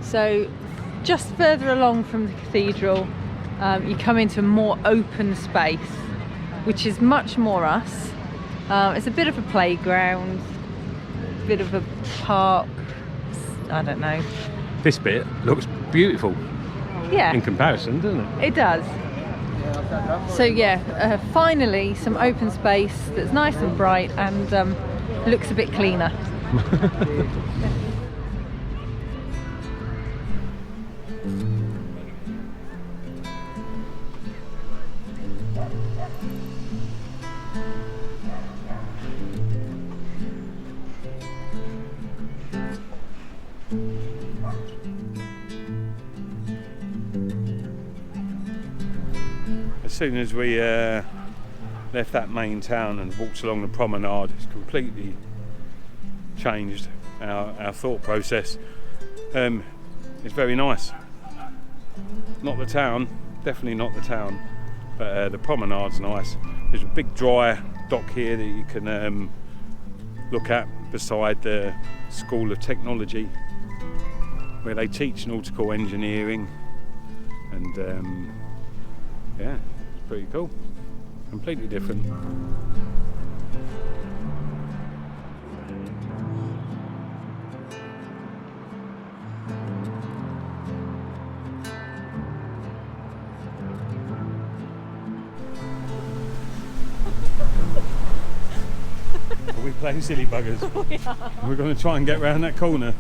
So just further along from the cathedral, you come into a more open space, which is much more us. It's a bit of a playground, a bit of a park, I don't know. This bit looks beautiful. Yeah. In comparison, doesn't it? It does. So yeah, finally some open space that's nice and bright and looks a bit cleaner. As soon as we left that main town and walked along the promenade, it's completely changed our thought process. It's very nice. Not the town, definitely not the town, but the promenade's nice. There's a big dry dock here that you can look at beside the School of Technology, where they teach nautical engineering, and yeah, it's pretty cool. Completely different. Are we playing silly buggers? We are. We're going to try and get round that corner.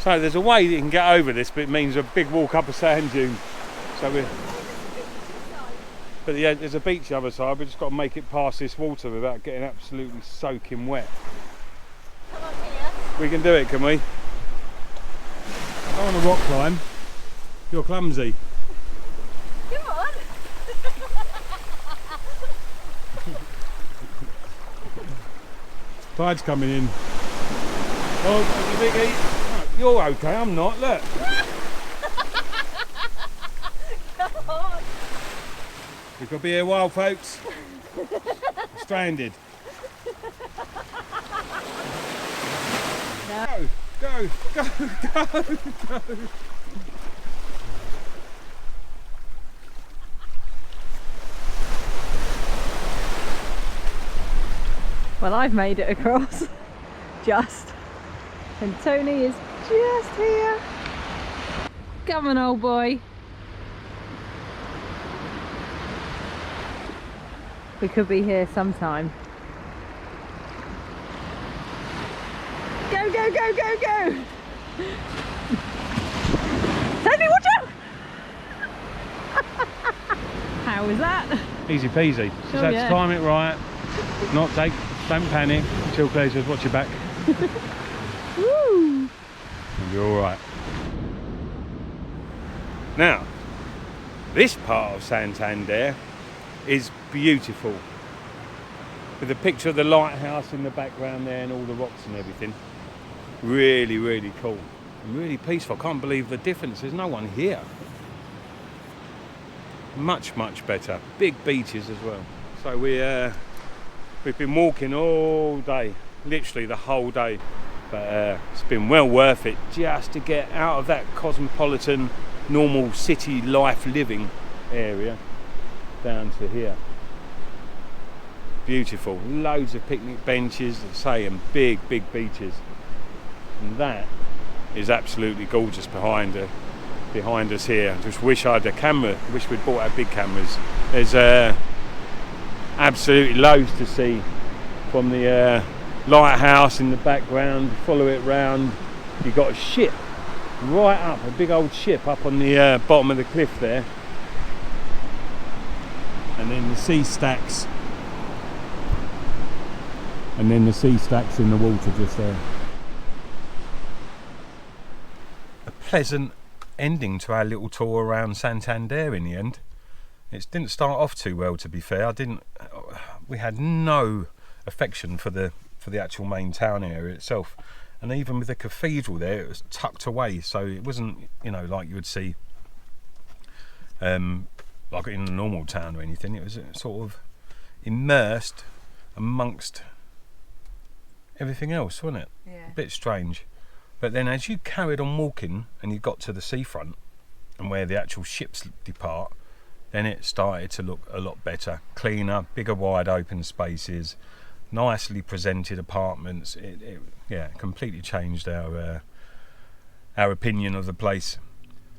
So there's a way you can get over this, but it means a big walk up a sand dune. But yeah, there's a beach the other side. We've just got to make it past this water without getting absolutely soaking wet. Come on here. We can do it, can we? I don't want to rock climb. You're clumsy. Come on. Tide's coming in. Oh, there's a big heat. You're okay, I'm not, look. Come on. We could be here a while, folks. Stranded. No. Go, go, go, go. Well, I've made it across. Just. And Tony is just here. Come on, old boy. We could be here sometime. Go, go, go, go, go! Tony, watch out! How was that? Easy peasy. Just Oh, had yeah. to time it right. Don't panic. Chill, Claire says, watch your back. Woo! And you're alright. Now, this part of Santander is beautiful. With a picture of the lighthouse in the background there and all the rocks and everything. Really, really cool. And really peaceful. I can't believe the difference. There's no one here. Much, much better. Big beaches as well. So we've been walking all day. Literally the whole day. But it's been well worth it just to get out of that cosmopolitan, normal city life living area down to here. Beautiful, loads of picnic benches, and big beaches, and that is absolutely gorgeous behind us here. I just wish I had a camera. Wish we'd bought our big cameras. There's absolutely loads to see from the lighthouse in the background. Follow it round. You've got a ship right up, a big old ship up on the bottom of the cliff there. and then the sea stacks, and then the sea stacks in the water just there. A pleasant ending to our little tour around Santander in the end. It didn't start off too well, to be fair. We had no affection for the actual main town area itself, and even with the cathedral there, it was tucked away, so it wasn't, you know, like you would see like in a normal town or anything. It was sort of immersed amongst everything else, wasn't it? Yeah. A bit strange. But then as you carried on walking and you got to the seafront and where the actual ships depart, then it started to look a lot better, cleaner, bigger, wide open spaces, nicely presented apartments. It completely changed our opinion of the place.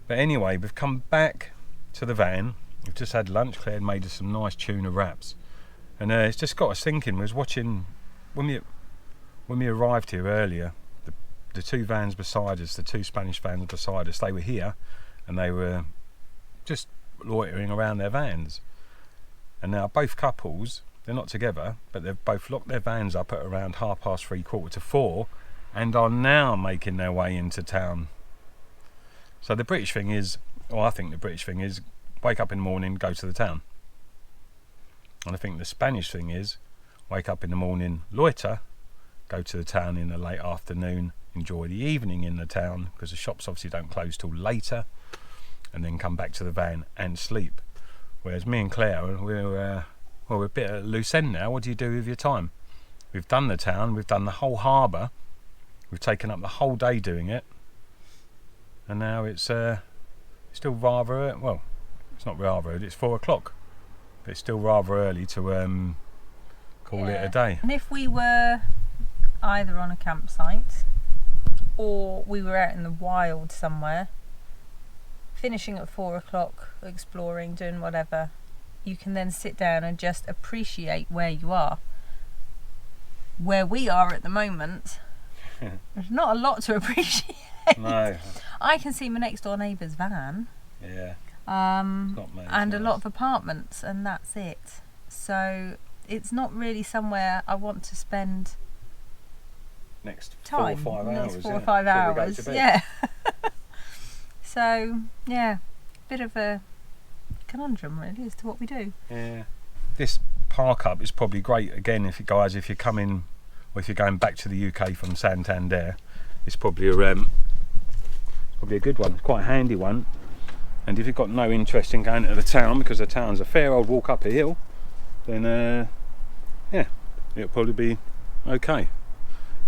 But anyway, we've come back to the van. We've just had lunch. Claire made us some nice tuna wraps, and it's just got us thinking. We was watching when we arrived here earlier. The two vans beside us, the two Spanish vans beside us, they were here, and they were just loitering around their vans. And now both couples, they're not together, but they've both locked their vans up at around 3:30, 4:45, and are now making their way into town. So the British thing is, I think the British thing is, wake up in the morning, go to the town. And I think the Spanish thing is, wake up in the morning, loiter, go to the town in the late afternoon, enjoy the evening in the town, because the shops obviously don't close till later, and then come back to the van and sleep. Whereas me and Claire, we're a bit at a loose end now. What do you do with your time? We've done the town, we've done the whole harbour, we've taken up the whole day doing it, and now it's still rather, well, it's not rather early, it's 4 o'clock, but it's still rather early to call it a day. And if we were either on a campsite or we were out in the wild somewhere, finishing at 4 o'clock, exploring, doing whatever, you can then sit down and just appreciate where you are. Where we are at the moment, there's not a lot to appreciate. No. I can see my next door neighbour's van. Yeah. And a lot of apartments, and that's it. So it's not really somewhere I want to spend next time. 4 or 5 hours. Next 4 or 5 hours. Yeah. So yeah, bit of a conundrum really as to what we do. Yeah. This park up is probably great again if you're coming, or if you're going back to the UK from Santander. It's probably a good one. It's quite a handy one. And if you've got no interest in going to the town, because the town's a fair old walk up a hill, then yeah, it'll probably be okay.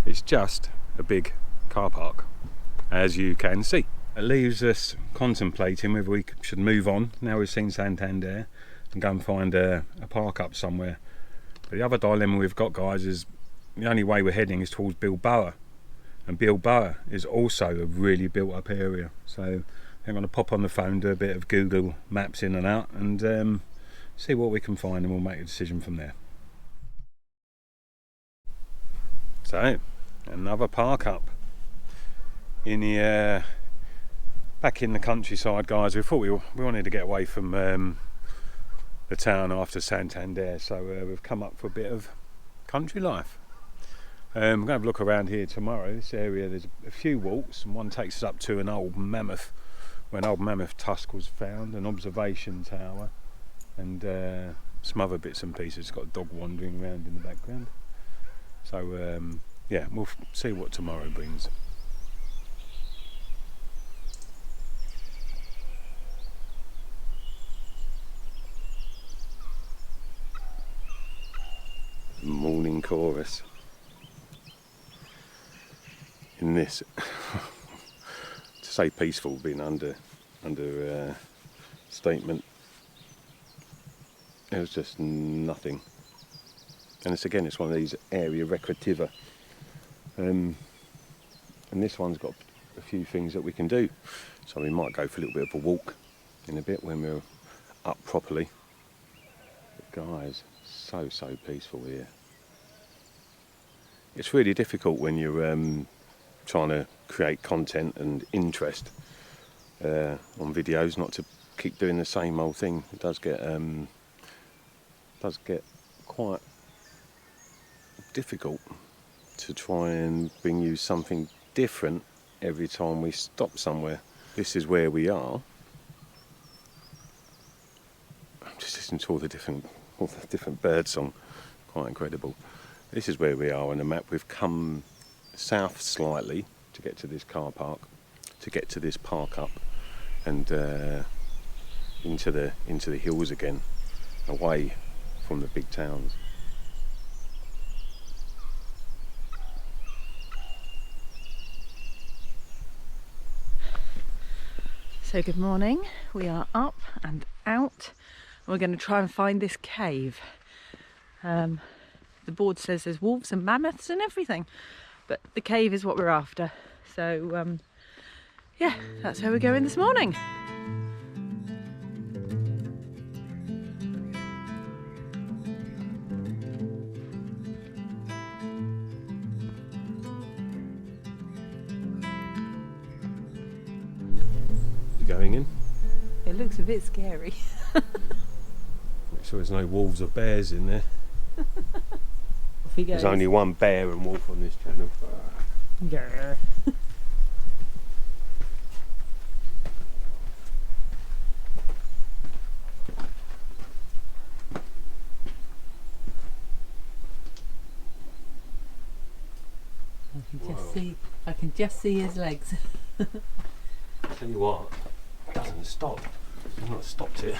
It's just a big car park, as you can see. It leaves us contemplating whether we should move on now we've seen Santander and go and find a park up somewhere. But the other dilemma we've got, guys, is the only way we're heading is towards Bilbao, and Bilbao is also a really built up area. So I'm going to pop on the phone, do a bit of Google Maps in and out, and see what we can find, and we'll make a decision from there. So another park up in the back in the countryside, guys. We thought we wanted to get away from the town after Santander, so we've come up for a bit of country life. We're going to have a look around here tomorrow. This area, there's a few walks, and one takes us up to an old mammoth, where an old mammoth tusk was found, an observation tower, and some other bits and pieces. It's got a dog wandering around in the background. So yeah, we'll see what tomorrow brings. Morning chorus in this to say peaceful being under statement. There was just nothing, and it's one of these area recreativa, and this one's got a few things that we can do, so we might go for a little bit of a walk in a bit when we're up properly. But guys, so peaceful here. It's really difficult when you're trying to create content and interest on videos not to keep doing the same old thing. It does get does get quite difficult to try and bring you something different every time we stop somewhere. This is where we are. I'm just listening to all the different bird song. Quite incredible. This is where we are on the map. We've come south slightly to get to this car park, to get to this park up, and into the hills again, away from the big towns. So good morning, we are up and out. We're going to try and find this cave. The board says there's wolves and mammoths and everything, but the cave is what we're after. So yeah, that's where we're going this morning. Going in. It looks a bit scary. Make sure there's no wolves or bears in there. Off he goes. There's only one bear and wolf on this channel. Yeah. I can just see his legs. Tell you what, it doesn't stop. I've not stopped it.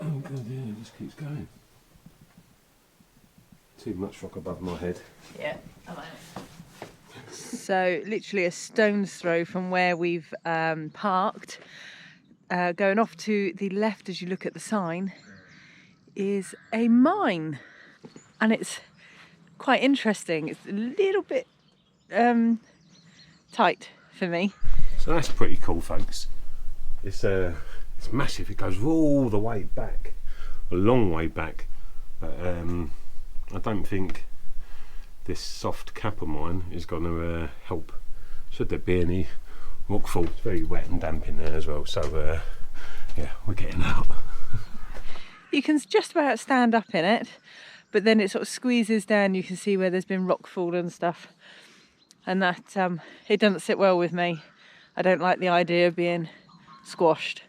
Oh god, yeah, it just keeps going. Too much rock above my head. Yeah, I like it. So literally a stone's throw from where we've parked, going off to the left as you look at the sign, is a mine. And it's quite interesting. It's a little bit tight for me. So that's pretty cool, folks. It's massive. It goes all the way back, a long way back. But I don't think this soft cap of mine is going to help. Should there be any rockfall? It's very wet and damp in there as well. So yeah, we're getting out. You can just about stand up in it, but then it sort of squeezes down. You can see where there's been rockfall and stuff, and that it doesn't sit well with me. I don't like the idea of being squashed.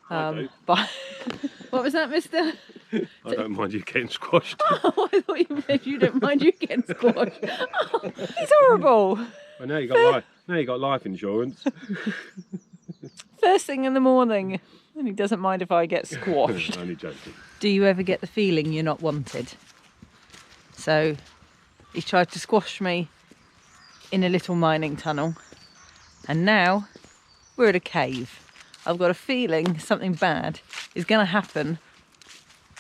But what was that, mister? I don't mind you getting squashed. Oh, I thought you meant you don't mind you getting squashed. Oh, it's horrible. Well, now you got life insurance. First thing in the morning, and he doesn't mind if I get squashed. Only joking. Do you ever get the feeling you're not wanted? So he tried to squash me in a little mining tunnel, and now we're at a cave. I've got a feeling something bad is going to happen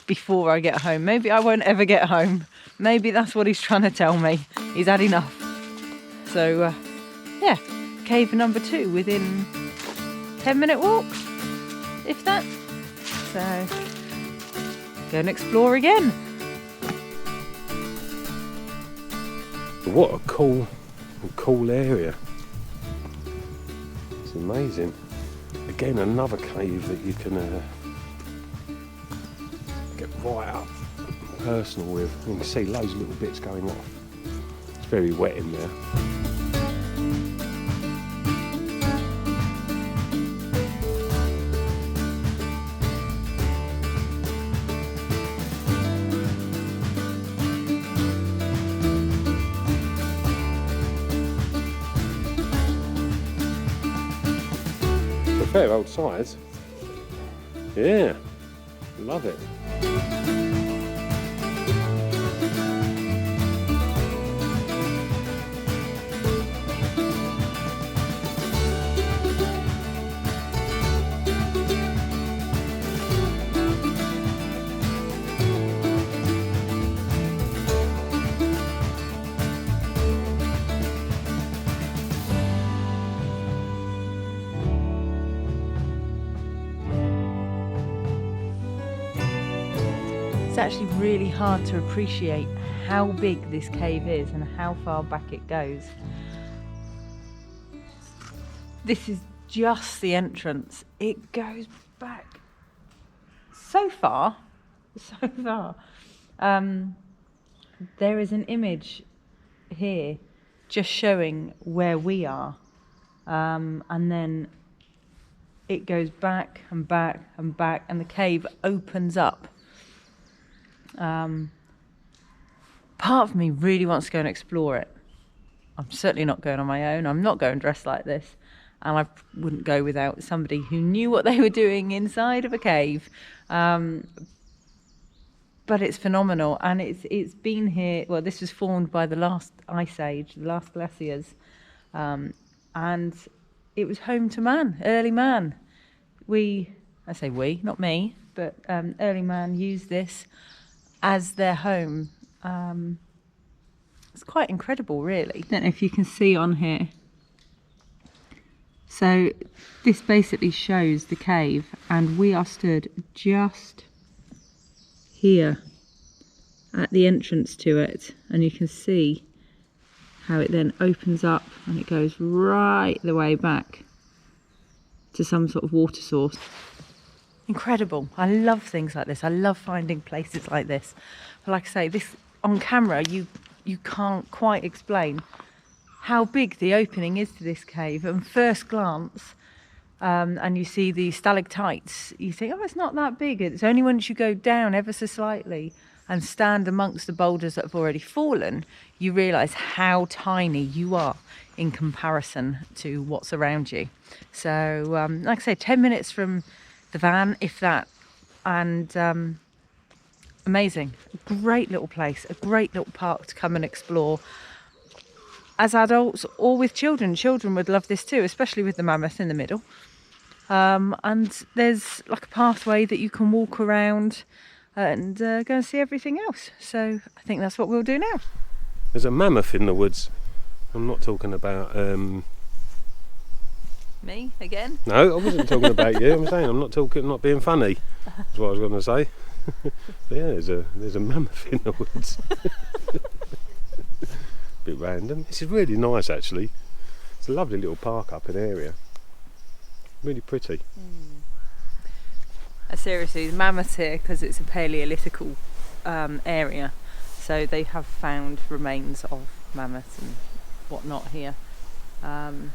before I get home. Maybe I won't ever get home. Maybe that's what he's trying to tell me. He's had enough. So yeah, cave number 2 within 10-minute walk, if that. So go and explore again. What a cool area. It's amazing. Again, another cave that you can get right up personal with. You can see loads of little bits going off. It's very wet in there. Fair old size. Yeah, love it. actually really hard to appreciate how big this cave is and how far back it goes. This is just the entrance. It goes back so far. There is an image here just showing where we are, and then it goes back and back and back, and the cave opens up. Part of me really wants to go and explore it. I'm certainly not going on my own. I'm not going dressed like this, and I wouldn't go without somebody who knew what they were doing inside of a cave. But it's phenomenal, and it's been here. Well, this was formed by the last ice age, the last glaciers, and it was home to man, early man. I say we, not me, but early man used this as their home. It's quite incredible, really. I don't know if you can see on here. So this basically shows the cave, and we are stood just here at the entrance to it, and you can see how it then opens up and it goes right the way back to some sort of water source. Incredible. I love things like this. I love finding places like this. But like I say, this on camera you can't quite explain how big the opening is to this cave. At first glance, and you see the stalactites, you think, oh, it's not that big. It's only once you go down ever so slightly and stand amongst the boulders that have already fallen, you realise how tiny you are in comparison to what's around you. So, like I say, 10 minutes from the van, if that, and amazing. A great little place, a great little park to come and explore. As adults or with children. Children would love this too, especially with the mammoth in the middle. And there's like a pathway that you can walk around and go and see everything else. So I think that's what we'll do now. There's a mammoth in the woods. I'm not talking about... Me again? No, I wasn't talking about you. I'm saying I'm not being funny. That's what I was going to say. Yeah, there's a mammoth in the woods. Bit random. This is really nice, actually. It's a lovely little park up in area. Really pretty. Seriously, the mammoth's here because it's a Paleolithical area, so they have found remains of mammoths and whatnot here. So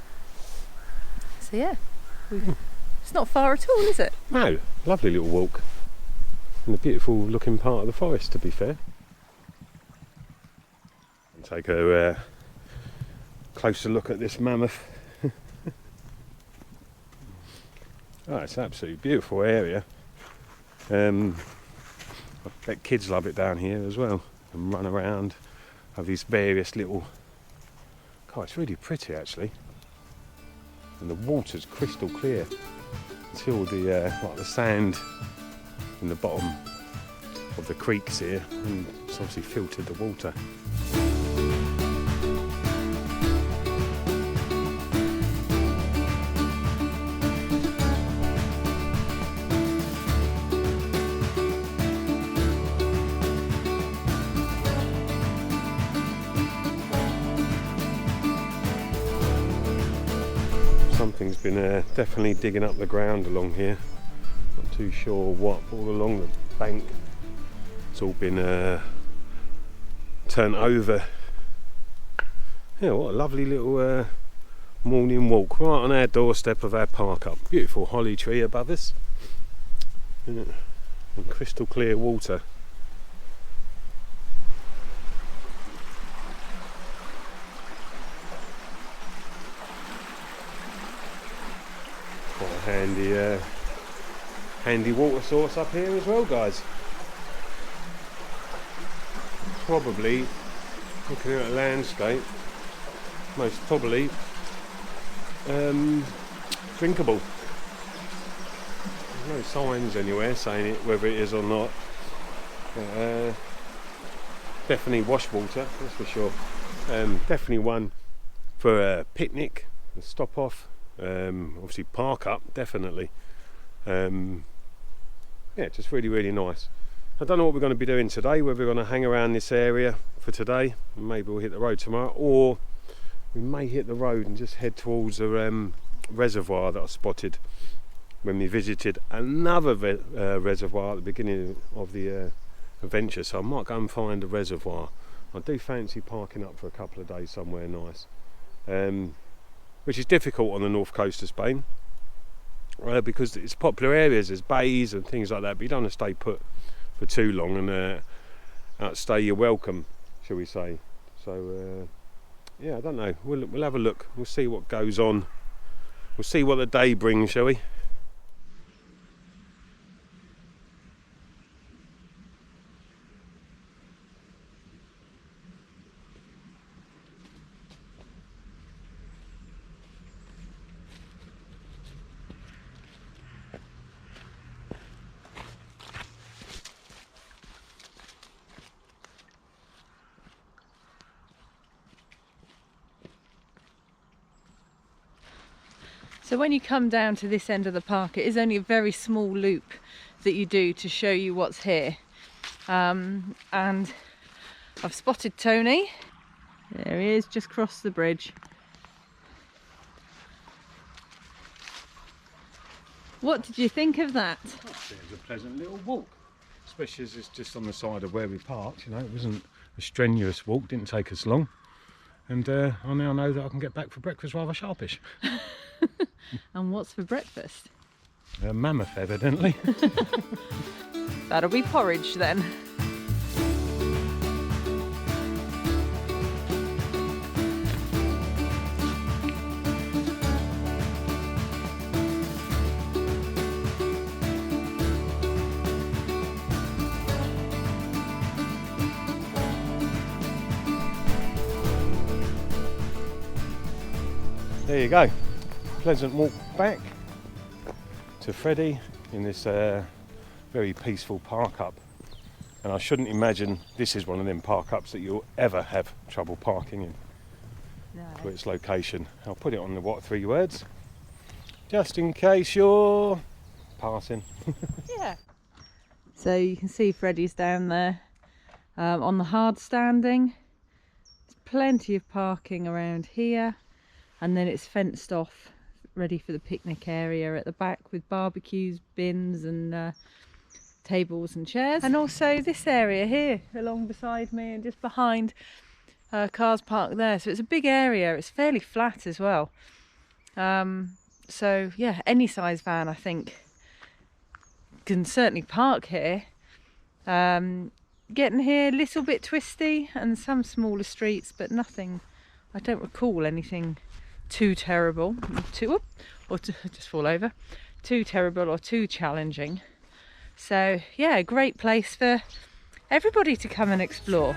yeah, it's not far at all, is it? No, lovely little walk in a beautiful looking part of the forest, to be fair. And take a closer look at this mammoth. Oh, it's an absolutely beautiful area. I bet kids love it down here as well, and run around, have these various little... God, it's really pretty actually. And the water's crystal clear. See all the like the sand in the bottom of the creeks here, and it's obviously filtered the water. Something's been definitely digging up the ground along here. Not too sure what. All along the bank, it's all been turned over. Yeah, what a lovely little morning walk right on our doorstep of our park up. Beautiful holly tree above us, and crystal clear water. Quite a handy water source up here as well, guys. Probably, looking at a landscape, most probably drinkable. There's no signs anywhere saying it, whether it is or not. Definitely wash water, that's for sure. Definitely one for a picnic, a stop off. Obviously park up, definitely. Yeah, just really nice. I don't know what we're going to be doing today, whether we're going to hang around this area for today, and maybe we'll hit the road tomorrow, or we may hit the road and just head towards a reservoir that I spotted when we visited another reservoir at the beginning of the adventure. So I might go and find a reservoir. I do fancy parking up for a couple of days somewhere nice, which is difficult on the north coast of Spain because it's popular areas, there's bays and things like that, but you don't want to stay put for too long and outstay your welcome, shall we say. So yeah, I don't know, we'll have a look, we'll see what goes on, we'll see what the day brings, shall we? So when you come down to this end of the park, it is only a very small loop that you do to show you what's here. And I've spotted Tony. There he is, just crossed the bridge. What did you think of that? It was a pleasant little walk, especially as it's just on the side of where we parked. You know, it wasn't a strenuous walk, didn't take us long. And I now know that I can get back for breakfast rather sharpish. And what's for breakfast? Mammoth, evidently. That'll be porridge then. There you go. Pleasant walk back to Freddie in this very peaceful park up. And I shouldn't imagine this is one of them park ups that you'll ever have trouble parking in. No. For its location. I'll put it on the 3 words, just in case you're passing. Yeah. So you can see Freddie's down there on the hard standing. There's plenty of parking around here, and then it's fenced off, ready for the picnic area at the back with barbecues, bins and tables and chairs. And also this area here along beside me and just behind, cars parked there. So it's a big area, it's fairly flat as well. So yeah, any size van I think can certainly park here. Getting here a little bit twisty and some smaller streets, but nothing, I don't recall anything too terrible, just fall over, too terrible or too challenging. So yeah, a great place for everybody to come and explore.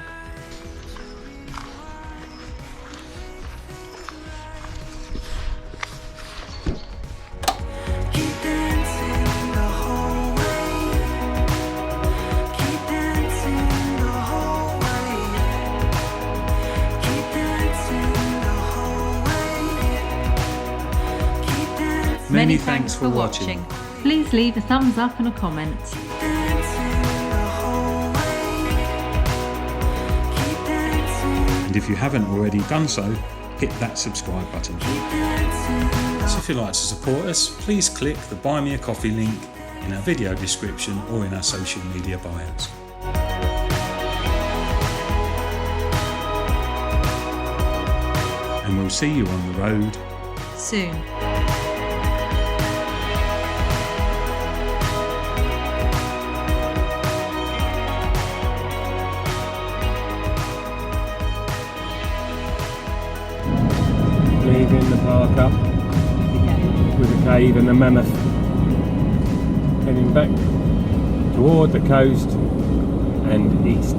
Many thanks for watching. Please leave a thumbs up and a comment. And if you haven't already done so, hit that subscribe button. So if you'd like to support us, please click the Buy Me a Coffee link in our video description or in our social media bios. And we'll see you on the road Soon. Leaving the park up with the cave and the mammoth, heading back toward the coast and east.